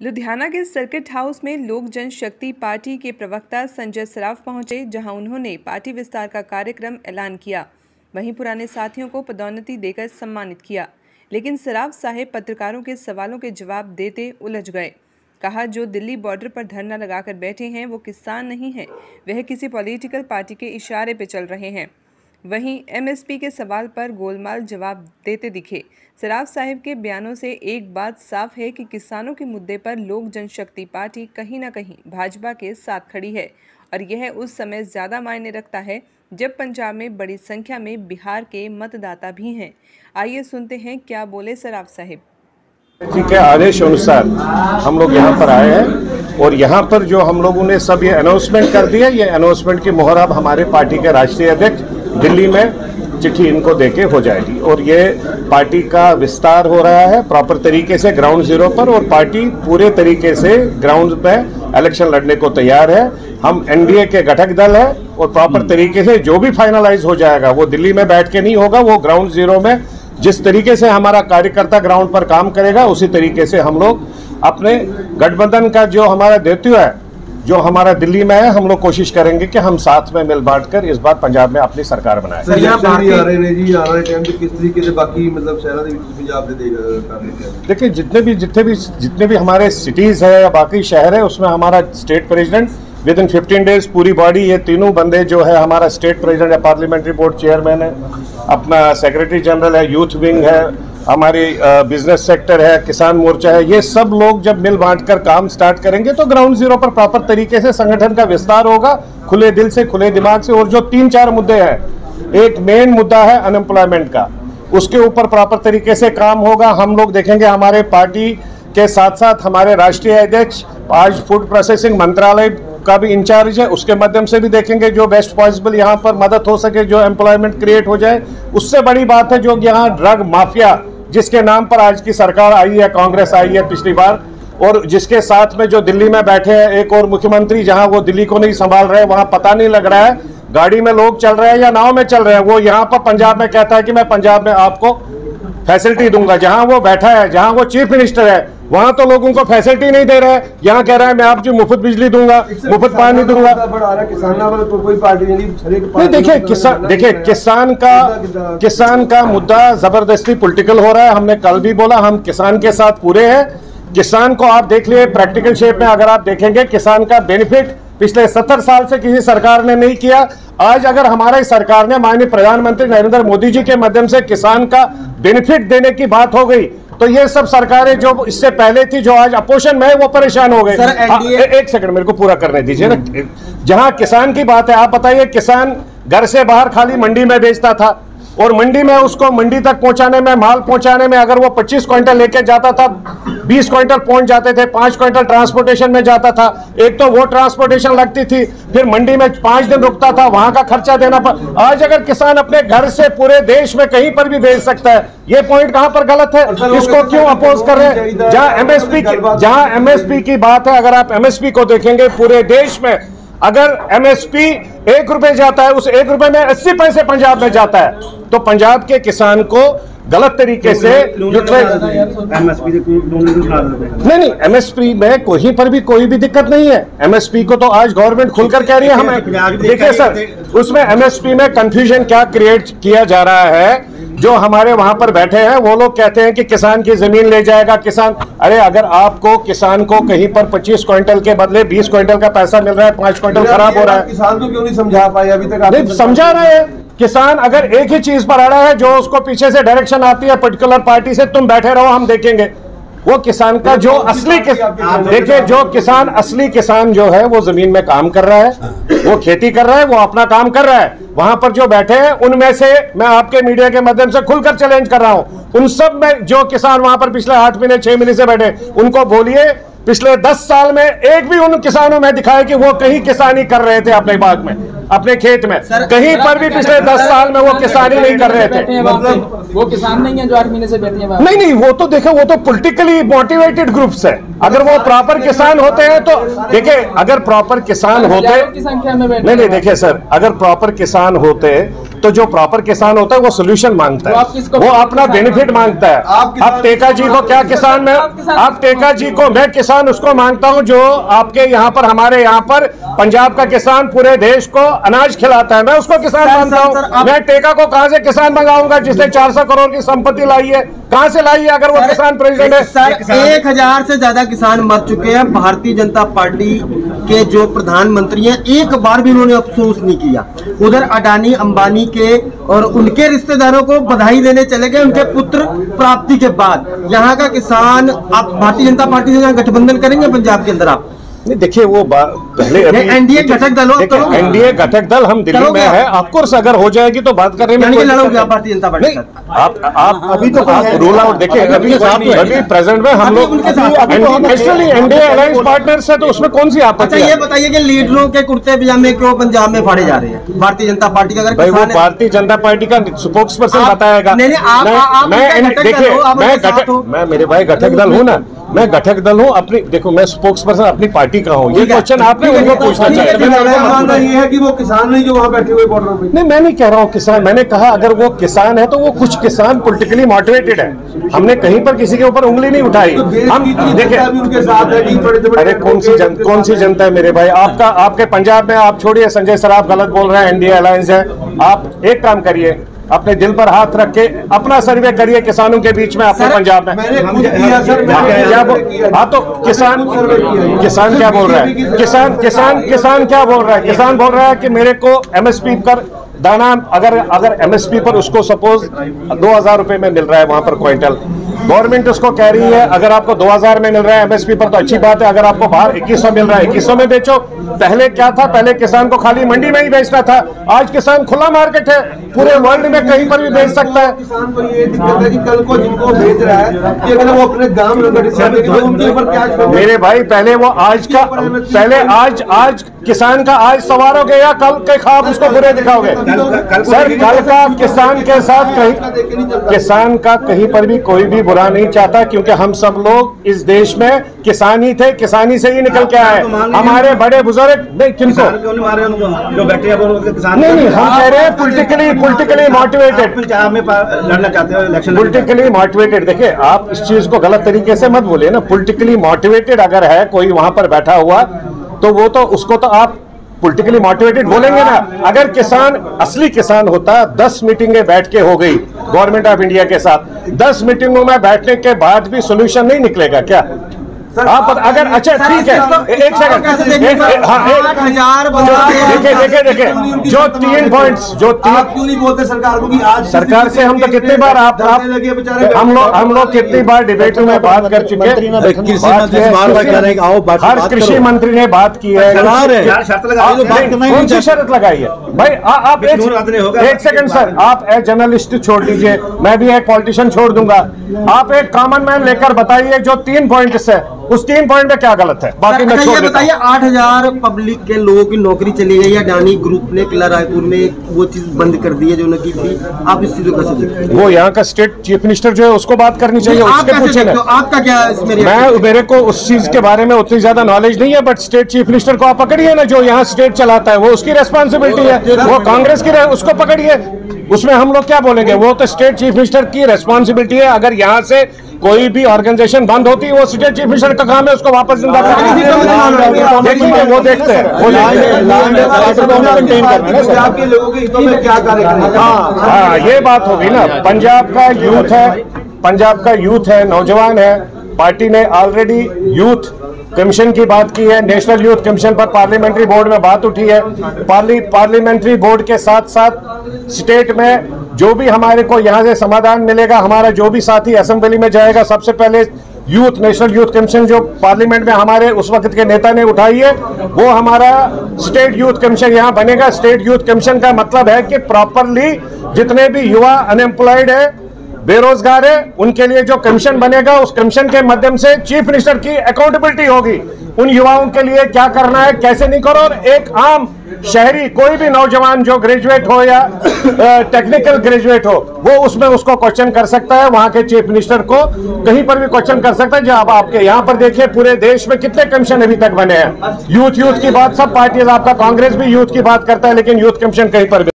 लुधियाना के circuit house में लोक जनशक्ति पार्टी के प्रवक्ता संजय सराफ पहुंचे, जहां उन्होंने पार्टी विस्तार का कार्यक्रम ऐलान किया। वहीं पुराने साथियों को पदोन्नति देकर सम्मानित किया, लेकिन सराफ साहब पत्रकारों के सवालों के जवाब देते उलझ गए। कहा, जो दिल्ली बॉर्डर पर धरना लगाकर बैठे हैं वो किसान नहीं हैं, वह किसी पॉलिटिकल पार्टी के इशारे पर चल रहे हैं। वहीं एमएसपी के सवाल पर गोलमाल जवाब देते दिखे। सराफ साहब के बयानों से एक बात साफ है कि किसानों के मुद्दे पर लोक जनशक्ति पार्टी कहीं न कहीं भाजपा के साथ खड़ी है, और यह उस समय ज़्यादा मायने रखता है जब पंजाब में बड़ी संख्या में बिहार के मतदाता भी हैं। आइए सुनते हैं क्या बोले सराफ साहब। जी के आदेश अनुसार हम लोग यहाँ पर आए हैं और यहाँ पर जो हम लोगों ने सब ये अनाउंसमेंट कर दिया, ये अनाउंसमेंट की मोहर अब हमारे पार्टी के राष्ट्रीय अध्यक्ष दिल्ली में चिट्ठी इनको देके हो जाएगी और ये पार्टी का विस्तार हो रहा है प्रॉपर तरीके से ग्राउंड जीरो पर, और पार्टी पूरे तरीके से ग्राउंड पे इलेक्शन लड़ने को तैयार है। हम एनडीए के घटक दल है और प्रॉपर तरीके से जो भी फाइनलाइज हो जाएगा वो दिल्ली में बैठ के नहीं होगा, वो ग्राउंड जीरो में जिस तरीके से हमारा कार्यकर्ता ग्राउंड पर काम करेगा उसी तरीके से हम लोग अपने गठबंधन का जो हमारा दायित्व है, जो हमारा दिल्ली में है, हम लोग कोशिश करेंगे कि हम साथ में मिल बांट कर इस बार पंजाब में अपनी सरकार बनाएं। देखिए जितने भी हमारे सिटीज है या बाकी शहर है उसमें हमारा state president with in 15 days पूरी बॉडी, ये तीनों बंदे जो है, हमारा स्टेट प्रेसिडेंट है, पार्लियामेंट्री बोर्ड चेयरमैन है, अपना सेक्रेटरी जनरल है, यूथ विंग है, हमारी बिजनेस सेक्टर है, किसान मोर्चा है, ये सब लोग जब मिल बांट कर काम स्टार्ट करेंगे तो ग्राउंड जीरो पर प्रॉपर तरीके से संगठन का विस्तार होगा, खुले दिल से, खुले दिमाग से। और जो 3-4 मुद्दे हैं, एक मेन मुद्दा है अनएम्प्लॉयमेंट का, उसके ऊपर प्रॉपर तरीके से काम होगा। हम लोग देखेंगे, हमारे पार्टी के साथ साथ हमारे राष्ट्रीय अध्यक्ष आज फूड प्रोसेसिंग मंत्रालय का भी इंचार्ज है, उसके माध्यम से भी देखेंगे जो बेस्ट पॉसिबल यहाँ पर मदद हो सके, जो एम्प्लॉयमेंट क्रिएट हो जाए। उससे बड़ी बात है जो यहाँ ड्रग माफिया जिसके नाम पर आज की सरकार आई है, कांग्रेस आई है पिछली बार, और जिसके साथ में जो दिल्ली में बैठे हैं एक और मुख्यमंत्री, जहां वो दिल्ली को नहीं संभाल रहे, वहां पता नहीं लग रहा है गाड़ी में लोग चल रहे हैं या नाव में चल रहे हैं। वो यहाँ पर पंजाब में कहता है कि मैं पंजाब में आपको फैसिलिटी दूंगा, जहां वो बैठा है, जहां वो चीफ मिनिस्टर है, वहां तो लोगों को फैसिलिटी नहीं दे रहा है। यहाँ कह रहा है मैं आपको मुफ्त बिजली दूंगा, मुफ्त पानी दूंगा। नहीं, देखिए किसान का मुद्दा जबरदस्ती पॉलिटिकल हो रहा है। हमने कल भी बोला, हम किसान के साथ पूरे हैं। किसान को आप देख लिए प्रैक्टिकल शेप में, अगर आप देखेंगे किसान का बेनिफिट पिछले 70 साल से किसी सरकार ने नहीं किया। आज अगर हमारी सरकार ने माननीय प्रधानमंत्री नरेंद्र मोदी जी के माध्यम से किसान का बेनिफिट देने की बात हो गई, तो ये सब सरकारें जो इससे पहले थी, जो आज अपोजिशन में है, वो परेशान हो गए। एक सेकंड मेरे को पूरा करने दीजिए ना। जहां किसान की बात है, आप बताइए, किसान घर से बाहर खाली मंडी में बेचता था, और मंडी में उसको मंडी तक पहुंचाने में, माल पहुंचाने में, अगर वो 25 क्विंटल लेके जाता था, 20 क्विंटल पहुंच जाते थे, 5 क्विंटल ट्रांसपोर्टेशन में जाता था। एक तो वो ट्रांसपोर्टेशन लगती थी, फिर मंडी में 5 दिन रुकता था, वहां का खर्चा देना पड़ा। आज अगर किसान अपने घर से पूरे देश में कहीं पर भी बेच सकता है, ये पॉइंट कहां पर गलत है? इसको क्यों अपोज कर रहे हैं? जहां एमएसपी की बात है, अगर आप एमएसपी को देखेंगे पूरे देश में, अगर एमएसपी 1 रुपए जाता है, उस 1 रुपए में 80 पैसे पंजाब में जाता है, तो पंजाब के किसान को गलत तरीके से नहीं, एमएसपी में कहीं पर भी कोई भी दिक्कत नहीं है। एमएसपी को तो आज गवर्नमेंट खुलकर कह रही है हमें। देखिए सर, उसमें एमएसपी में कंफ्यूजन क्या क्रिएट किया जा रहा है। जो हमारे वहां पर बैठे हैं वो लोग कहते हैं कि किसान की जमीन ले जाएगा किसान। अरे अगर आपको किसान को कहीं पर 25 क्विंटल के बदले 20 क्विंटल का पैसा मिल रहा है, 5 क्विंटल खराब हो रहा है, किसान को क्यों नहीं समझा पाए अभी तक? नहीं समझा रहे हैं। किसान अगर एक ही चीज पर अड़ा है, जो उसको पीछे से डायरेक्शन आती है पर्टिकुलर पार्टी से, तुम बैठे रहो हम देखेंगे, वो किसान का जो असली देखिए, जो किसान असली किसान जो है वो जमीन में काम कर रहा है, वो खेती कर रहा है, वो अपना काम कर रहा है। वहां पर जो बैठे हैं उनमें से मैं आपके मीडिया के माध्यम से खुलकर चैलेंज कर रहा हूं, उन सब में जो किसान वहां पर पिछले 8 महीने 6 महीने से बैठे, उनको बोलिए पिछले 10 साल में एक भी उन किसानों में दिखाए कि वो कहीं किसानी कर रहे थे अपने बाग में, अपने खेत में। कहीं पर भी पिछले 10 साल में वो किसानी नहीं कर रहे थे। मतलब वो किसान नहीं है जो 8 महीने से बैठे हैं। नहीं, वो तो देखो, वो तो पॉलिटिकली मोटिवेटेड ग्रुप्स है। अगर वो प्रॉपर किसान होते हैं तो देखिए, अगर प्रॉपर किसान होते, नहीं देखिए सर, अगर प्रॉपर किसान होते तो जो प्रॉपर किसान होता है वो सोल्यूशन मांगता है, वो अपना बेनिफिट मांगता है। आप टेका जी को क्या किसान में, आप टेका जी को, मैं किसान किसान उसको मानता हूं जो आपके यहाँ पर, हमारे यहाँ पर पंजाब का किसान पूरे देश को अनाज खिलाता है, मैं उसको किसान मानता हूं। मैं टेका को कहां से किसान मंगाऊंगा जिसने 400 करोड़ की संपत्ति लाई है? कहां से लाई है अगर वो किसान प्रेसिडेंट है? सर 1000 से ज्यादा किसान मर चुके हैं। भारतीय जनता पार्टी के जो प्रधानमंत्री हैं, एक बार भी उन्होंने अफसोस नहीं किया। उधर अडानी अंबानी के और उनके रिश्तेदारों को बधाई देने चले गए उनके पुत्र प्राप्ति के बाद। यहाँ का किसान, आप भारतीय जनता पार्टी से गठबंधन करेंगे पंजाब के अंदर? आप नहीं, देखिए वो पहले एनडीए घटक दल हो, एनडीए घटक दल हम दिल्ली में है, ऑफकोर्स अगर हो जाएगी तो बात करने में लड़ोगे आप भारतीय जनता पार्टी? आप अभी तो रूल आउट देखिए, अभी प्रेजेंट में हम लोग नेशनली एनडीए अलायंस पार्टनर्स है, तो उसमें कौन सी आपत्ति? अच्छा ये बताइए कि लीडरों के कुर्ते पजामे क्यों पंजाब में फाड़े जा रहे हैं भारतीय जनता पार्टी का? अगर वो भारतीय जनता पार्टी का स्पोक्स पर्सन बताएगा। मैं मेरे भाई घटक दल हूँ ना, मैं घटक दल हूँ अपनी, देखो मैं स्पोक्स पर्सन अपनी पार्टी का हूँ। ये क्वेश्चन आपने उनको पूछना चाहिए। ये है कि वो किसान नहीं जो वहाँ बैठे हुए बॉर्डर पे। नहीं, मैं नहीं कह रहा हूँ किसान, मैंने कहा अगर वो किसान है तो वो कुछ किसान पॉलिटिकली मोटिवेटेड है। हमने कहीं पर किसी के ऊपर उंगली नहीं उठाई। हम देखिए उनके साथ है, अरे कौन सी जनता है मेरे भाई? आपके पंजाब में, आप छोड़िए संजय सराफ गलत बोल रहे हैं, एनडीए अलायंस है। आप एक काम करिए, अपने दिल पर हाथ रख के अपना सर्वे करिए किसानों के बीच में अपने पंजाब में। हाँ तो किसान क्या बोल रहा है? किसान क्या बोल रहा है? किसान बोल रहा है कि मेरे को एमएसपी पर दाना, अगर एमएसपी पर उसको सपोज 2000 रुपए में मिल रहा है वहां पर क्विंटल, गवर्नमेंट उसको कह रही है अगर आपको 2000 में मिल रहा है एमएसपी पर तो अच्छी बात है, अगर आपको बाहर 2100 मिल रहा है 2100 में बेचो। पहले क्या था? पहले किसान को खाली मंडी में ही बेचना था, आज किसान खुला मार्केट है, पूरे वर्ल्ड में कहीं पर भी बेच सकता है। किसान को ये दिक्कत है कि कल को जिनको बेच रहा है कि अगर वो अपने गांव में उनके ऊपर क्या? मेरे भाई पहले वो आज किसान का आज सवार हो गया, कल के ख्वाब उसको बुरे दिखाओगे। सर कल का किसान के साथ किसान का कहीं पर भी कोई भी बुरा नहीं चाहता, क्योंकि हम सब लोग इस देश में किसान ही थे, किसानी से ही निकल के आए। हमारे बड़े बुजुर्ग नहीं, किनको जो बैठे हैं वो किसान नहीं, हम कह रहे हैं पॉलिटिकली मोटिवेटेड, लड़ना चाहते हो इलेक्शन, पॉलिटिकली मोटिवेटेड। देखिए आप इस चीज को गलत तरीके से मत बोलिए ना। पॉलिटिकली मोटिवेटेड अगर है कोई वहां पर बैठा हुआ तो वो तो उसको तो आप पॉलिटिकली मोटिवेटेड बोलेंगे ना। अगर किसान असली किसान होता 10 मीटिंगें बैठ के हो गई गवर्नमेंट ऑफ इंडिया के साथ, 10 मीटिंगों में बैठने के बाद भी सोल्यूशन नहीं निकलेगा क्या? आप अगर अच्छा ठीक है, एक सेकंड, देखिए जो 3 पॉइंट्स जो क्यों नहीं बोलते सरकार को कि आज सरकार से हम तो कितनी बार हम लोग कितनी बार डिबेट में बात कर चुके हैं। हर कृषि मंत्री ने बात की है। कौन सी शर्त लगाई है भाई? आप एक सेकंड सर, आप एक जर्नलिस्ट छोड़ दीजिए, मैं भी एक पॉलिटिशियन छोड़ दूंगा। आप एक कॉमन मैन लेकर बताइए जो 3 पॉइंट्स है, उस 3 पॉइंट में क्या गलत है? बाकी मैं छोड़ देता हूं। 8000 पब्लिक के लोगों की नौकरी चली गई है। अडानी ग्रुप ने किला रायपुर में वो चीज बंद कर दी है जो उन्होंने की थी। आप इस चीज को कैसे देखते हैं? वो यहाँ का स्टेट चीफ मिनिस्टर जो है उसको बात करनी चाहिए, उसके पूछे ना। आपका क्या इसमें? मेरे को उस चीज के बारे में उतनी ज्यादा नॉलेज नहीं है, बट स्टेट चीफ मिनिस्टर को आप पकड़िए ना, जो यहाँ स्टेट चलाता है, वो उसकी रेस्पॉन्सिबिलिटी है। वो कांग्रेस की उसको पकड़िए, उसमें हम लोग क्या बोलेंगे? वो तो स्टेट चीफ मिनिस्टर की रेस्पॉन्सिबिलिटी है। अगर यहाँ से कोई भी ऑर्गेनाइजेशन बंद होती है, वो स्टेट चीफ मिनिस्टर का काम है उसको वापस जिंदा करना। देखिए वो देखते हैं आपके लोगों के हितों में क्या कार्य करेंगे? हाँ ये बात होगी ना। पंजाब का यूथ है, नौजवान है। पार्टी ने ऑलरेडी यूथ कमीशन की बात की है, नेशनल यूथ कमीशन पर पार्लियामेंट्री बोर्ड में बात उठी है। पार्लियामेंट्री बोर्ड के साथ साथ स्टेट में जो भी हमारे को यहाँ से समाधान मिलेगा, हमारा जो भी साथी असेंबली में जाएगा, सबसे पहले नेशनल यूथ कमीशन जो पार्लियामेंट में हमारे उस वक्त के नेता ने उठाई है, वो हमारा स्टेट यूथ कमीशन यहाँ बनेगा। स्टेट यूथ कमीशन का मतलब है कि प्रॉपरली जितने भी युवा अनएम्प्लॉयड है, बेरोजगार है, उनके लिए जो कमीशन बनेगा, उस कमीशन के माध्यम से चीफ मिनिस्टर की अकाउंटेबिलिटी होगी। उन युवाओं के लिए क्या करना है, कैसे नहीं करो। और एक आम शहरी कोई भी नौजवान जो ग्रेजुएट हो या टेक्निकल ग्रेजुएट हो, वो उसमें उसको क्वेश्चन कर सकता है। वहां के चीफ मिनिस्टर को कहीं पर भी क्वेश्चन कर सकता है। जो आप आपके यहाँ पर देखिए पूरे देश में कितने कमीशन अभी तक बने हैं। यूथ की बात सब पार्टी, आपका कांग्रेस भी यूथ की बात करता है, लेकिन यूथ कमीशन कहीं पर भी